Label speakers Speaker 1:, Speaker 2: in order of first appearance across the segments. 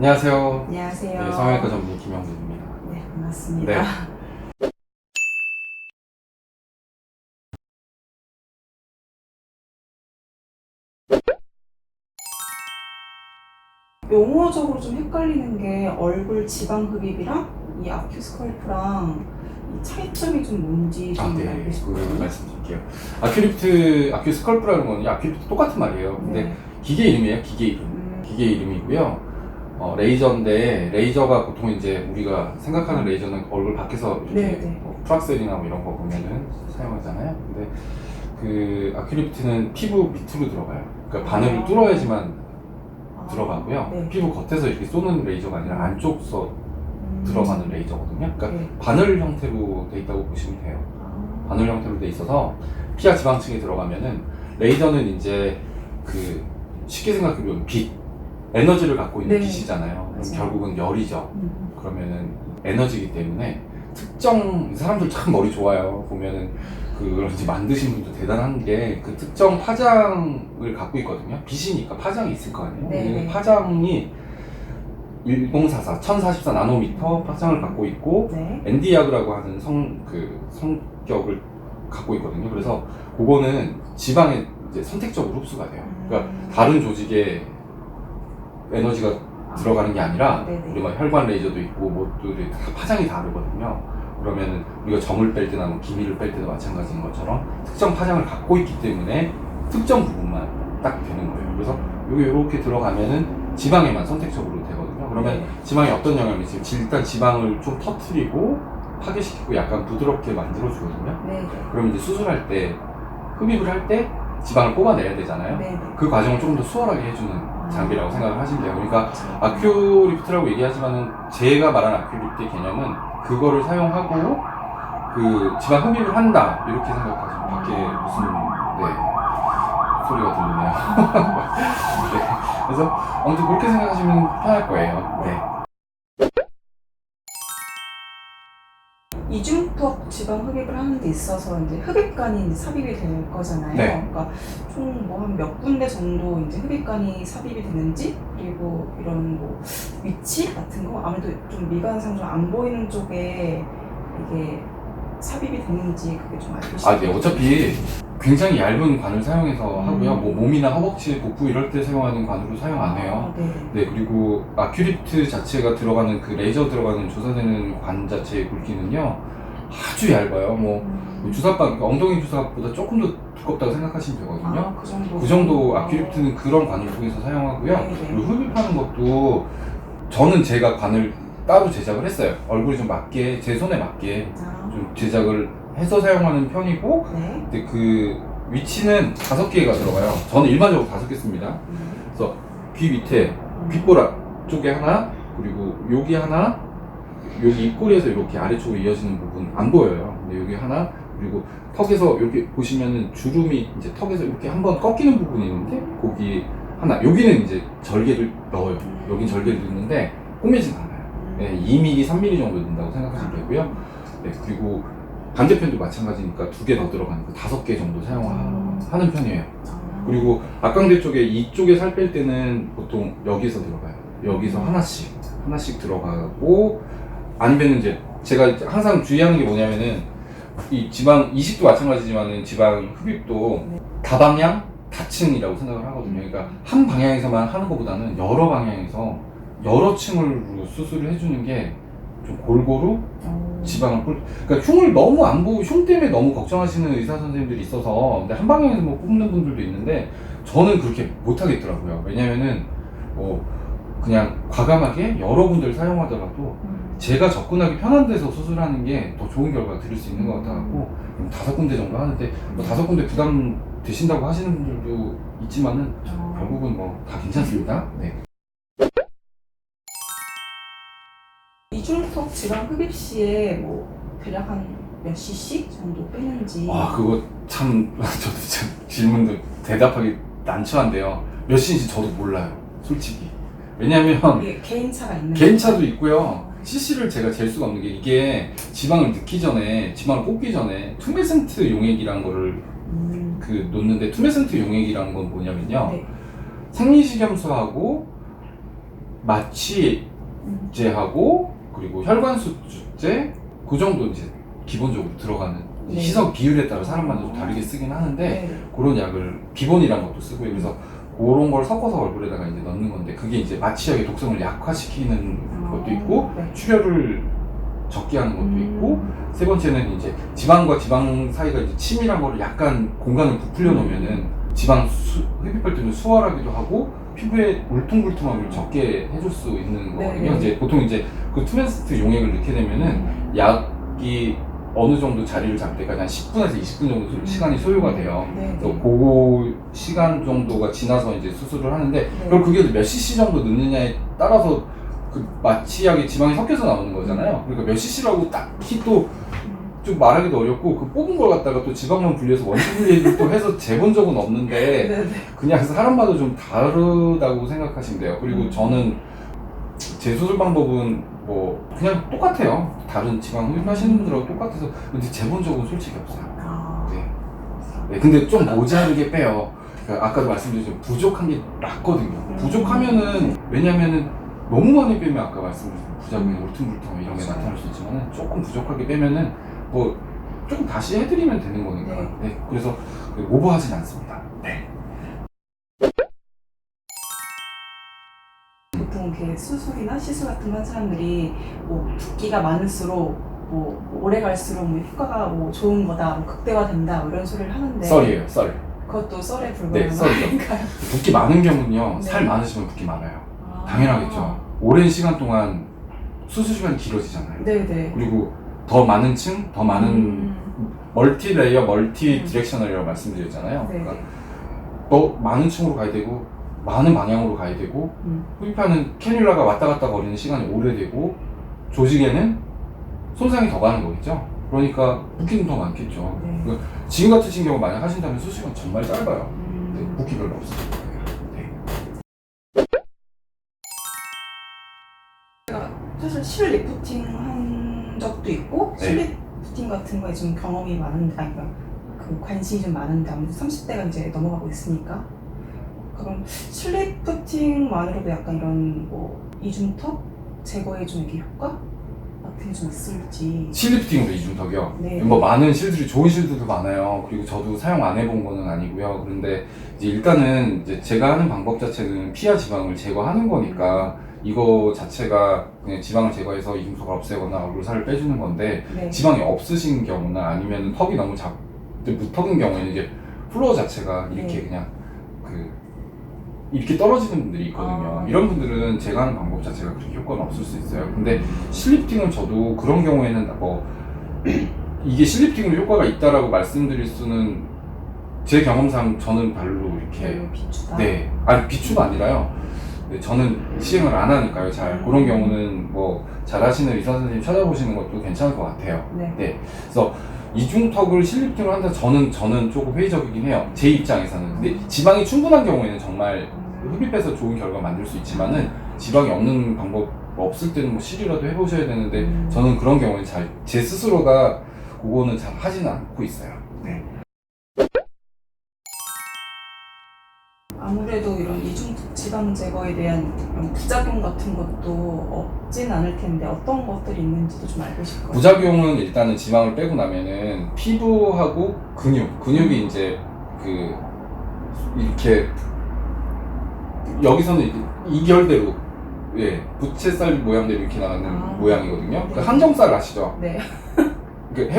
Speaker 1: 안녕하세요.
Speaker 2: 안녕하세요.
Speaker 1: 네, 성형외과 전문의 김영준입니다.
Speaker 2: 네, 반갑습니다.
Speaker 1: 네.
Speaker 2: 용어적으로 좀 헷갈리는 게 얼굴 지방 흡입이랑 이 아큐 스컬프랑 이 차이점이 좀 뭔지 좀 알고
Speaker 1: 그
Speaker 2: 싶거든요.
Speaker 1: 말씀드릴게요. 아큐 스컬프라는 건 아큐리프트 똑같은 말이에요. 근데
Speaker 2: 네.
Speaker 1: 기계 이름이에요. 기계 이름. 기계 이름이고요. 레이저인데 레이저가 보통 이제 우리가 생각하는 레이저는 얼굴 밖에서 이렇게
Speaker 2: 네.
Speaker 1: 뭐 프락셀이나 뭐 이런 거 보면은 사용하잖아요. 근데 그 아큐리프트는 피부 밑으로 들어가요. 그러니까 바늘을 뚫어야지만 들어가고요.
Speaker 2: 네.
Speaker 1: 피부 겉에서 이렇게 쏘는 레이저가 아니라 안쪽서 들어가는 레이저거든요. 그러니까
Speaker 2: 네.
Speaker 1: 바늘 형태로 돼 있다고 보시면 돼요. 바늘 형태로 돼 있어서 피하 지방층에 들어가면은 레이저는 이제 그 쉽게 생각해보면 빛, 에너지를 갖고 있는
Speaker 2: 네.
Speaker 1: 빛이잖아요. 그럼
Speaker 2: 맞아요.
Speaker 1: 결국은 열이죠. 그러면은 에너지이기 때문에 특정 사람들 참 머리 좋아요. 보면은 그런지 만드신 분도 대단한 게 그 특정 파장을 갖고 있거든요. 빛이니까 파장이 있을 거 아니에요.
Speaker 2: 네.
Speaker 1: 파장이 1044, 1044 나노미터 파장을 갖고 있고
Speaker 2: 네.
Speaker 1: 엔디아그라고 하는 성격을 갖고 있거든요. 그래서 그거는 지방에 이제 선택적으로 흡수가 돼요. 그러니까 다른 조직에 에너지가 들어가는 게 아니라
Speaker 2: 네네.
Speaker 1: 우리 막 혈관 레이저도 있고 뭐들이 다 파장이 다르거든요. 그러면은 우리가 점을 뺄 때나 뭐 기미를 뺄 때도 마찬가지인 것처럼 특정 파장을 갖고 있기 때문에 특정 부분만 딱 되는 거예요. 그래서 이게 이렇게 들어가면은 지방에만 선택적으로 되거든요. 그러면
Speaker 2: 네.
Speaker 1: 지방에 어떤 영향이 있어요? 일단 지방을 좀 터트리고 파괴시키고 약간 부드럽게 만들어 주거든요.
Speaker 2: 네.
Speaker 1: 그러면 이제 수술할 때 흡입을 할 때 지방을 뽑아내야 되잖아요.
Speaker 2: 네.
Speaker 1: 그 과정을 조금 더 수월하게 해주는 장비라고 생각을 하시면 돼요. 그러니까 아큐리프트라고 얘기하지만은 제가 말한 아큐리프트의 개념은 그거를 사용하고 그 지방 흡입을 한다 이렇게 생각하시면 밖에 무슨 소리가 들리네요. 네. 그래서 아무튼 그렇게 생각하시면 편할 거예요. 네.
Speaker 2: 이중턱 지방 흡입을 하는 데 있어서 이제 흡입관이 이제 삽입이 될 거잖아요.
Speaker 1: 네.
Speaker 2: 그러니까 총 뭐 한 몇 군데 정도 이제 흡입관이 삽입이 되는지, 그리고 이런 뭐 위치 같은 거 아무래도 좀 미관상 좀 안 보이는 쪽에 이게 삽입이 되는지 그게 좀 알고 싶어요.
Speaker 1: 네. 어차피 굉장히 얇은 관을 사용해서 하고요. 뭐 몸이나 허벅지, 복부 이럴 때 사용하는 관으로 사용 안 해요. 네, 그리고 아큐리프트 자체가 들어가는 그 레이저 들어가는 조사되는 관 자체의 굵기는요 아주 얇아요. 뭐 주사방, 그러니까 엉덩이 주사보다 조금 더 두껍다고 생각하시면 되거든요.
Speaker 2: 그 정도.
Speaker 1: 그 정도 아큐리프트는 그런 관을 통해서 사용하고요.
Speaker 2: 네.
Speaker 1: 그리고 흡입하는 것도 저는 제가 관을 따로 제작을 했어요. 얼굴이 좀 맞게, 제 손에 맞게 좀 제작을 해서 사용하는 편이고,
Speaker 2: 네.
Speaker 1: 근데 그 위치는 5개가 들어가요. 저는 일반적으로 5개 씁니다. 그래서 귀 밑에, 귓볼 쪽에 하나, 그리고 여기 하나, 여기 입꼬리에서 이렇게 아래쪽으로 이어지는 부분 안 보여요. 근데 여기 하나, 그리고 턱에서 이렇게 보시면은 주름이 이제 턱에서 이렇게 한번 꺾이는 부분이 있는데 거기 하나, 여기는 이제 절개를 넣어요. 여긴 절개를 넣는데 꾸미진 않아요. 네, 2mm, 3mm 정도 된다고 생각하시면 되고요. 네, 그리고 반대편도 마찬가지니까 2개 더 들어가는 거 5개 정도 사용하는 편이에요. 그리고 악광대 쪽에 이쪽에 살 뺄 때는 보통 여기서 들어가요. 여기서 하나씩 들어가고, 아니면 이제 제가 항상 주의하는 게 뭐냐면은 이 지방 이식도 마찬가지지만은 지방 흡입도 다방향 다층이라고 생각을 하거든요. 그러니까 한 방향에서만 하는 것보다는 여러 방향에서 여러 층으로 수술을 해주는 게 좀 골고루 지방을 그러니까 흉을 너무 안 보고 흉 때문에 너무 걱정하시는 의사 선생님들이 있어서 근데 한 방향에서 뭐 뽑는 분들도 있는데 저는 그렇게 못 하겠더라고요. 왜냐면은 그냥 과감하게 여러 군데를 사용하더라도 제가 접근하기 편한 데서 수술하는 게 더 좋은 결과가 드릴 수 있는 것 같아갖고 5군데 정도 하는데 뭐 5군데 부담 되신다고 하시는 분들도 있지만은 결국은 뭐 다 괜찮습니다. 네.
Speaker 2: 이중턱 지방 흡입 시에 뭐 대략 한 몇 cc 정도 빼는지.
Speaker 1: 그거 참 저도 참 질문도 대답하기 난처한데요. 몇 cc 저도 몰라요, 솔직히. 왜냐면
Speaker 2: 이게 개인차가 있는
Speaker 1: 개인차도 있고요. cc를 제가 잴 수가 없는 게 이게 지방을 넣기 전에, 지방을 뽑기 전에 투메센트 용액이라는 거를 놓는데, 투메센트 용액이라는 건 뭐냐면요.
Speaker 2: 네.
Speaker 1: 생리식염수하고 마취제하고 그리고 혈관수축제 그 정도 이제 기본적으로 들어가는
Speaker 2: 네.
Speaker 1: 시석 비율에 따라 사람마다 좀 다르게 쓰긴 하는데
Speaker 2: 네.
Speaker 1: 그런 약을 비본이란 것도 쓰고 그래서 그런 걸 섞어서 얼굴에다가 이제 넣는 건데 그게 이제 마취약의 독성을 약화시키는 것도 있고
Speaker 2: 네.
Speaker 1: 출혈을 적게 하는 것도 있고 세 번째는 이제 지방과 지방 사이가 이제 침이란 거를 약간 공간을 부풀려 놓으면은 흡입할 때는 수월하기도 하고 피부에 울퉁불퉁함을 적게 해줄 수 있는 거거든요.
Speaker 2: 네.
Speaker 1: 이제 보통 이제 그 투맨스트 용액을 넣게 되면은 약이 어느 정도 자리를 잡을 때까지 한 10분에서 20분 정도 시간이 소요가 돼요.
Speaker 2: 네.
Speaker 1: 그래서 그 시간 정도가 지나서 이제 수술을 하는데 그걸 그게 몇 cc 정도 넣느냐에 따라서 그 마취약에 지방이 섞여서 나오는 거잖아요. 그러니까 몇 cc라고 딱히 또 좀 말하기도 어렵고 그 뽑은 걸 갖다가 또 지방만 분리해서 원심 분리를 또 해서 재본 적은 없는데
Speaker 2: 네.
Speaker 1: 그냥 사람마다 좀 다르다고 생각하시면 돼요. 그리고 저는 제 수술 방법은 뭐 그냥 똑같아요. 다른 지방 흡입하시는 분들하고 똑같아서 근데 재본 적은 솔직히 없어요. 네. 네, 근데 좀 모자르게 빼요. 그러니까 아까도 말씀드렸지만 부족한 게 낫거든요. 부족하면은 왜냐면은 너무 많이 빼면 아까 말씀드린 부작용이 울퉁불퉁 이런 게 나타날 수 있지만은 조금 부족하게 빼면은 뭐 조금 다시 해드리면 되는 거니까.
Speaker 2: 네.
Speaker 1: 네, 그래서 오버하진 않습니다. 네.
Speaker 2: 보통 이렇게 수술이나 시술 같은 거 한 사람들이 뭐 붓기가 많을수록 뭐 오래 갈수록 뭐 효과가 뭐 좋은 거다, 뭐 극대화된다 뭐 이런 소리를 하는데
Speaker 1: 썰이에요, 썰.
Speaker 2: 그것도 썰에
Speaker 1: 네,
Speaker 2: 불과한
Speaker 1: 썰이죠.
Speaker 2: 말인가요?
Speaker 1: 붓기 많은 경우는요,
Speaker 2: 네.
Speaker 1: 살 많으시면 붓기 많아요.
Speaker 2: 아.
Speaker 1: 당연하겠죠. 오랜 시간 동안 수술 시간이 길어지잖아요.
Speaker 2: 네네.
Speaker 1: 그리고 더 많은 층, 더 많은 멀티 레이어, 멀티 디렉셔널이라고 말씀드렸잖아요.
Speaker 2: 네네.
Speaker 1: 그러니까 더 많은 층으로 가야 되고 많은 방향으로 가야 되고 흡입하는 캐뉼라가 왔다 갔다 거리는 시간이 오래되고 조직에는 손상이 더 가는 거겠죠. 그러니까 붓기는 더 많겠죠.
Speaker 2: 네.
Speaker 1: 그러니까 지금 같으신 경우 만약 하신다면 수술 시간 정말 짧아요. 네, 붓기 별로 없어요. 네.
Speaker 2: 사실 실 리프팅 한 적도 있고
Speaker 1: 네.
Speaker 2: 실 리프팅 같은 거에 좀 경험이 많은데 아니 그 관심이 좀 많은데 아무래도 30대가 이제 넘어가고 있으니까 그럼 실 리프팅만으로도 약간 이런 뭐 이중턱 제거에 좀 이렇게 효과 같은 게 좀 있을지.
Speaker 1: 실리프팅으로 이중턱이요.
Speaker 2: 네.
Speaker 1: 뭐 많은 실들이 좋은 실들도 많아요. 그리고 저도 사용 안 해본 거는 아니고요. 그런데 이제 일단은 이제 제가 하는 방법 자체는 피하 지방을 제거하는 거니까 이거 자체가 그냥 지방을 제거해서 이중턱을 없애거나 얼굴 살을 빼주는 건데
Speaker 2: 네.
Speaker 1: 지방이 없으신 경우나 아니면 턱이 너무 무턱인 경우에는 이제 플로어 자체가 이렇게
Speaker 2: 네.
Speaker 1: 그냥 이렇게 떨어지는 분들이 있거든요.
Speaker 2: 아.
Speaker 1: 이런 분들은 제가 하는 방법 자체가 그렇게 효과는 없을 수 있어요. 근데 실리프팅은 저도 그런 경우에는 뭐 이게 실리프팅으로 효과가 있다라고 말씀드릴 수는 제 경험상 저는 별로 이렇게
Speaker 2: 비추다.
Speaker 1: 네, 아니 비추가 아니라요. 네, 저는 시행을 안 하니까요. 잘 그런 경우는 뭐 잘하시는 의사 선생님 찾아보시는 것도 괜찮을 것 같아요.
Speaker 2: 네.
Speaker 1: 네, 그래서 이중턱을 실리프팅을 한다 저는 조금 회의적이긴 해요. 제 입장에서는. 근데 지방이 충분한 경우에는 정말 흡입해서 좋은 결과 만들 수 있지만은 지방이 없는 방법 없을 때는 뭐 실이라도 해보셔야 되는데 저는 그런 경우는 제 스스로가 그거는 잘 하지는 않고 있어요. 네.
Speaker 2: 아무래도 이런 이중턱 지방 제거에 대한 이런 부작용 같은 것도 없진 않을 텐데 어떤 것들이 있는지도 좀 알고 싶어요.
Speaker 1: 부작용은 일단은 지방을 빼고 나면은 피부하고 근육이 이제 이렇게 여기서는 이결대로 예 부채살 모양대로 이렇게 나가는 모양이거든요. 그 항정살 아시죠?
Speaker 2: 네.
Speaker 1: 그게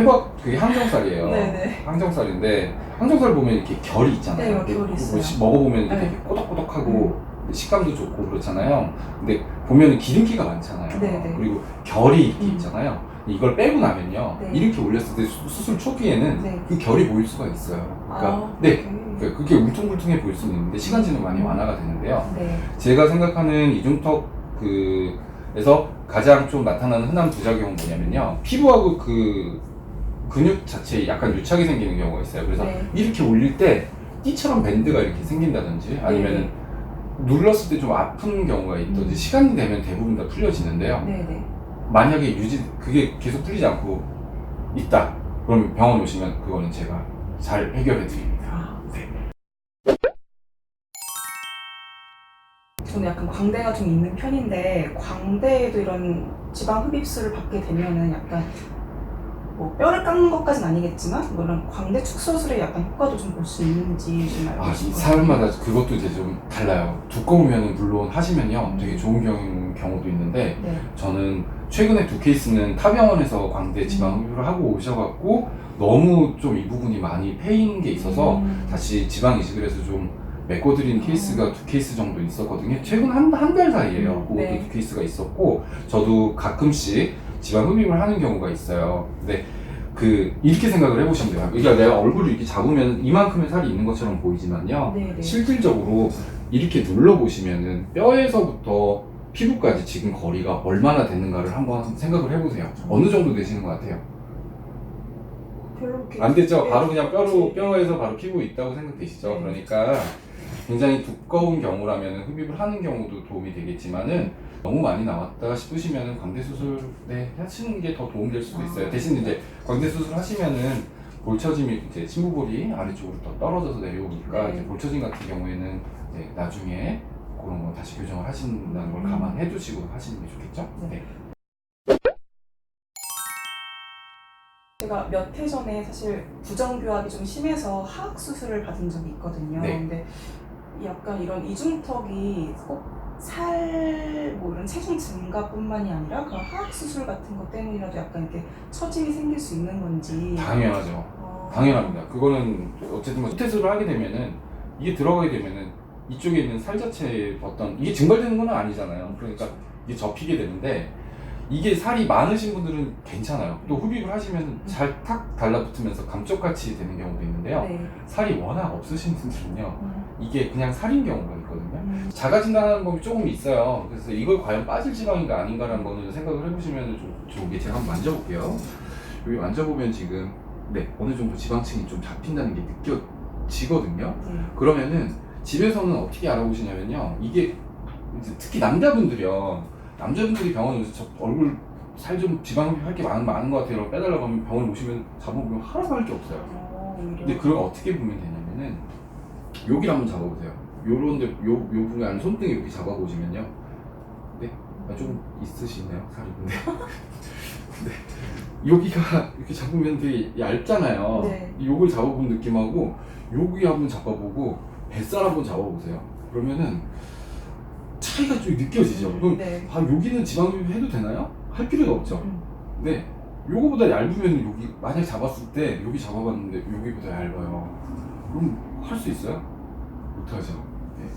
Speaker 1: 항정살이에요.
Speaker 2: 네네.
Speaker 1: 항정살인데 항정살 보면 이렇게 결이 있잖아요.
Speaker 2: 네, 결이 있어요.
Speaker 1: 먹어보면 이렇게
Speaker 2: 네.
Speaker 1: 꼬독꼬독하고 식감도 좋고 그렇잖아요. 근데 보면 기름기가 많잖아요.
Speaker 2: 네네.
Speaker 1: 그리고 결이 이렇게 있잖아요. 이걸 빼고 나면요,
Speaker 2: 네.
Speaker 1: 이렇게 올렸을 때 수술 초기에는
Speaker 2: 네.
Speaker 1: 그 결이 보일 수가 있어요. 그러니까 네, 그러니까 그게 울퉁불퉁해 보일 수는 있는데 시간 지나면 많이 완화가 되는데요.
Speaker 2: 네.
Speaker 1: 제가 생각하는 이중턱 에서 가장 좀 나타나는 흔한 부작용은 뭐냐면요, 피부하고 근육 자체에 약간 유착이 생기는 경우가 있어요. 그래서
Speaker 2: 네.
Speaker 1: 이렇게 올릴 때 띠처럼 밴드가 이렇게 생긴다든지 아니면은 눌렀을 때 좀 아픈 경우가 있든지 시간이 되면 대부분 다 풀려지는데요.
Speaker 2: 네네.
Speaker 1: 만약에 그게 계속 풀리지 않고 있다, 그럼 병원 오시면 그거는 제가 잘 해결해 드립니다.
Speaker 2: 아.
Speaker 1: 네.
Speaker 2: 저는 약간 광대가 좀 있는 편인데 광대에도 이런 지방 흡입술을 받게 되면은 약간 뭐 뼈를 깎는 것까지는 아니겠지만 뭐 이런 광대 축소술에 약간 효과도 좀 볼 수 있는지 좀 알고
Speaker 1: 아,
Speaker 2: 싶어요.
Speaker 1: 사람마다 그것도 이제 좀 달라요. 두꺼우면은 물론 하시면요 되게 좋은 경우도 있는데
Speaker 2: 네.
Speaker 1: 저는 최근에 두 케이스는 타 병원에서 광대 지방 흡입을 하고 오셔갖고 너무 좀 이 부분이 많이 패인 게 있어서 다시 지방 이식을 해서 좀 메꿔드린 케이스가 두 케이스 정도 있었거든요. 최근 한 달 사이에요. 그것도
Speaker 2: 네.
Speaker 1: 두 케이스가 있었고 저도 가끔씩 지방 흡입을 하는 경우가 있어요. 근데 이렇게 생각을 해보시면 돼요. 그러니까 내가 얼굴을 이렇게 잡으면 이만큼의 살이 있는 것처럼 보이지만요.
Speaker 2: 네네.
Speaker 1: 실질적으로 이렇게 눌러보시면은 뼈에서부터 피부까지 지금 거리가 얼마나 되는가를 한번 생각을 해보세요. 어느 정도 되시는 것 같아요?
Speaker 2: 별로 이렇게
Speaker 1: 안 되죠?
Speaker 2: 뼈-
Speaker 1: 바로 그냥 뼈에서 바로 피부 있다고 생각되시죠?
Speaker 2: 네.
Speaker 1: 그러니까 굉장히 두꺼운 경우라면 흡입을 하는 경우도 도움이 되겠지만은 너무 많이 나왔다 싶으시면은 광대 수술 하시는 게 더 도움될 수도 있어요. 대신 이제 광대 수술 하시면은 볼처짐이 이제 심부볼이 아래쪽으로 더 떨어져서 내려오니까
Speaker 2: 네.
Speaker 1: 이제 볼처짐 같은 경우에는 이제 나중에 그런 거 다시 교정을 하신다는 걸 감안해 두시고 하시는 게 좋겠죠?
Speaker 2: 네. 제가 몇 해 전에 사실 부정교합이 좀 심해서 하악 수술을 받은 적이 있거든요.
Speaker 1: 네.
Speaker 2: 근데 약간 이런 이중턱이 꼭 살, 뭐 이런 체중 증가뿐만이 아니라 그런 하악 수술 같은 것 때문이라도 약간 이렇게 처짐이 생길 수 있는 건지.
Speaker 1: 당연하죠. 당연합니다. 그거는 어쨌든 뭐 수태술을 하게 되면은 이게 들어가게 되면은 이쪽에 있는 살 자체에 어떤 이게 증발되는 건 아니잖아요. 그러니까 이게 접히게 되는데 이게 살이 많으신 분들은 괜찮아요. 또 흡입을 하시면 잘 탁 달라붙으면서 감쪽같이 되는 경우도 있는데요.
Speaker 2: 네.
Speaker 1: 살이 워낙 없으신 분들은요 이게 그냥 살인 경우가 있거든요. 자가진단하는 법이 조금 있어요. 그래서 이걸 과연 빠질 지방인가 아닌가라는 거는 생각을 해보시면 좀 좋게 제가 한번 만져볼게요. 여기 만져보면 지금 어느 정도 지방층이 좀 잡힌다는 게 느껴지거든요. 그러면은 집에서는 어떻게 알아보시냐면요. 이게 이제 특히 남자분들이 병원에 오셔서 저 얼굴 살 좀 지방 흡입할 게 많은 것 같아요. 빼달라고 하면 병원에 오시면 잡아보면 하나도 할 게 없어요. 근데 그걸 어떻게 보면 되냐면은 여기를 한번 잡아보세요. 요런데 요 부분에 한 손등에 이렇게 잡아보시면요. 좀 있으시네요 살이. 근데 여기가 이렇게 잡으면 되게 얇잖아요.
Speaker 2: 네.
Speaker 1: 요걸 잡아본 느낌하고 여기 한번 잡아보고 뱃살 한번 잡아보세요. 그러면은 차이가 좀 느껴지죠. 그럼
Speaker 2: 네.
Speaker 1: 여기는 지방 흡입 해도 되나요? 할 필요도 없죠. 근데 요거보다 얇으면 여기 만약 잡았을 때 여기 잡아봤는데 여기보다 얇아요. 그럼 할 수 있어요? 못하죠.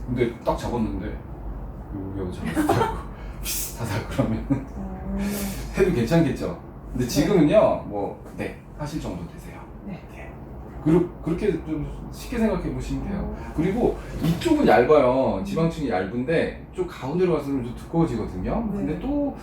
Speaker 1: 근데 딱 잡았는데 여기하고 잡았다고 비슷하다 그러면 해도 괜찮겠죠. 근데 지금은요 하실 정도 되세요.
Speaker 2: 네.
Speaker 1: 그렇게 좀 쉽게 생각해 보시면 돼요. 그리고 이쪽은 얇아요. 지방층이 얇은데 좀 가운데로 가서는 좀 두꺼워지거든요. 근데 또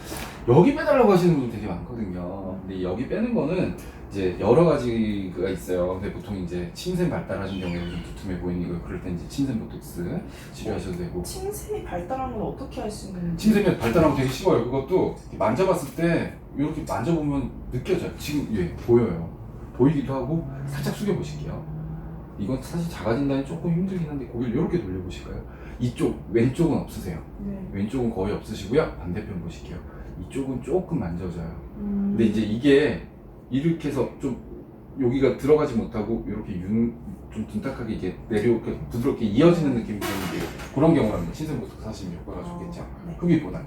Speaker 1: 여기 빼달라고 하시는 분들 되게 많거든요. 근데 여기 빼는 거는 이제 여러 가지가 있어요. 근데 보통 이제 침샘 발달하신 경우에 좀 두툼해 보이는 거 그럴 때 이제 침샘 보톡스 치료하셔도 되고.
Speaker 2: 침샘이 발달한 건 어떻게 할 수 있는지.
Speaker 1: 침샘이 발달하면 되게 쉬워요. 그것도 만져봤을 때 이렇게 만져보면 느껴져요. 지금 보여요. 보이기도 하고 살짝 숙여보실게요. 이건 사실 자가진단이 조금 힘들긴 한데 고개를 이렇게 돌려보실까요? 이쪽 왼쪽은 없으세요. 왼쪽은 거의 없으시고요. 반대편 보실게요. 이쪽은 조금 만져져요. 근데 이제 이게 이렇게 해서 좀 여기가 들어가지 못하고 이렇게 좀 둔탁하게 이게 내려오게 부드럽게 이어지는 느낌이 드는 게 그런 경우라면 침샘부터 사시면 효과가 좋겠죠. 흡입보다는.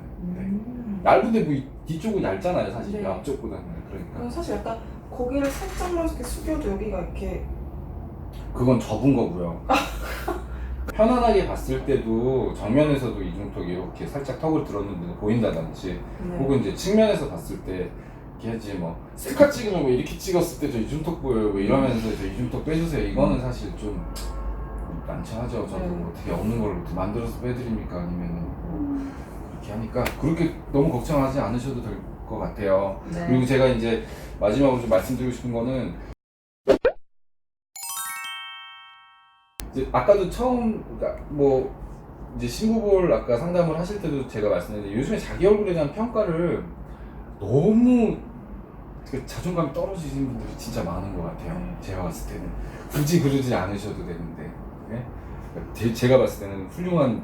Speaker 1: 얇은데 뭐 뒤쪽은 얇잖아요. 사실 앞쪽보다는. 그러니까
Speaker 2: 그럼 사실 약간 고개를 살짝만 이렇게 숙여도 여기가 이렇게.
Speaker 1: 그건 접은 거고요. 편안하게 봤을 때도 정면에서도 이중턱이 이렇게 살짝 턱을 들었는데 보인다든지 혹은 이제 측면에서 봤을 때 이렇게 하지 셀카 찍으면 왜 이렇게 찍었을 때 저 이중턱 보여요 왜 이러면서 저 이중턱 빼주세요. 이거는 사실 좀 난처하죠. 저도 어떻게 없는 걸 만들어서 빼드립니까? 아니면은 그렇게 하니까 그렇게 너무 걱정하지 않으셔도 될 것 같아요. 그리고 제가 이제 마지막으로 좀 말씀드리고 싶은 거는 이제 아까도 처음 이제 신부볼 아까 상담을 하실 때도 제가 말씀드렸는데 요즘에 자기 얼굴에 대한 평가를 너무 자존감이 떨어지시는 분들이 진짜 많은 것 같아요. 제가 봤을 때는 굳이 그러지 않으셔도 되는데 제가 봤을 때는 훌륭한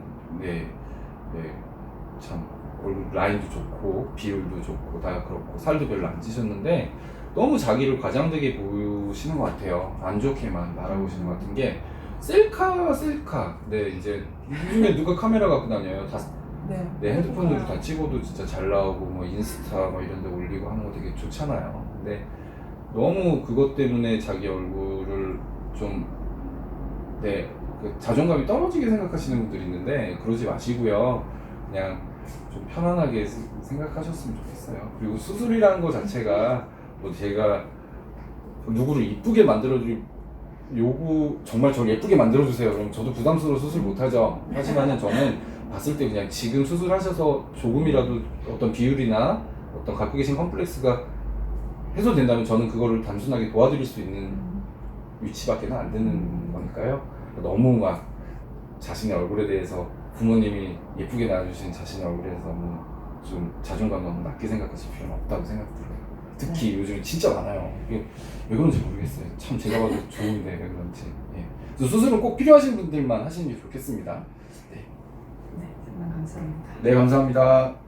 Speaker 1: 참 얼굴 라인도 좋고 비율도 좋고 다 그렇고 살도 별로 안 찌셨는데 너무 자기를 과장되게 보시는 것 같아요. 안 좋게만 바라보시는 것 같은 게 셀카. 네, 이제 요즘에 누가 카메라 갖고 다녀요. 다
Speaker 2: 네.
Speaker 1: 내 핸드폰으로 다 찍어도 진짜 잘 나오고 뭐 인스타 뭐 이런 데 올리고 하는 거 되게 좋잖아요. 근데 너무 그것 때문에 자기 얼굴을 좀 그 자존감이 떨어지게 생각하시는 분들이 있는데 그러지 마시고요. 그냥 좀 편안하게 생각하셨으면 좋겠어요. 그리고 수술이라는 거 자체가 뭐 제가 누구를 이쁘게 만들어드릴 요구 정말 저를 예쁘게 만들어주세요. 그럼 저도 부담스러워 수술 못하죠. 하지만은 저는 봤을 때 그냥 지금 수술하셔서 조금이라도 어떤 비율이나 어떤 갖고 계신 컴플렉스가 해소된다면 저는 그거를 단순하게 도와드릴 수 있는 위치밖에는 안 되는 거니까요. 너무 막 자신의 얼굴에 대해서 부모님이 예쁘게 낳아주신 자신의 얼굴에 대해서 너무 좀 자존감 너무 낮게 생각하실 필요는 없다고 생각들어요. 특히 요즘 진짜 많아요. 이게 왜 그런지 모르겠어요. 참 제가 봐도 좋은데 왜 그런지. 예. 그래서 수술은 꼭 필요하신 분들만 하시는 게 좋겠습니다. 네,
Speaker 2: 네, 정말 감사합니다.
Speaker 1: 네 감사합니다.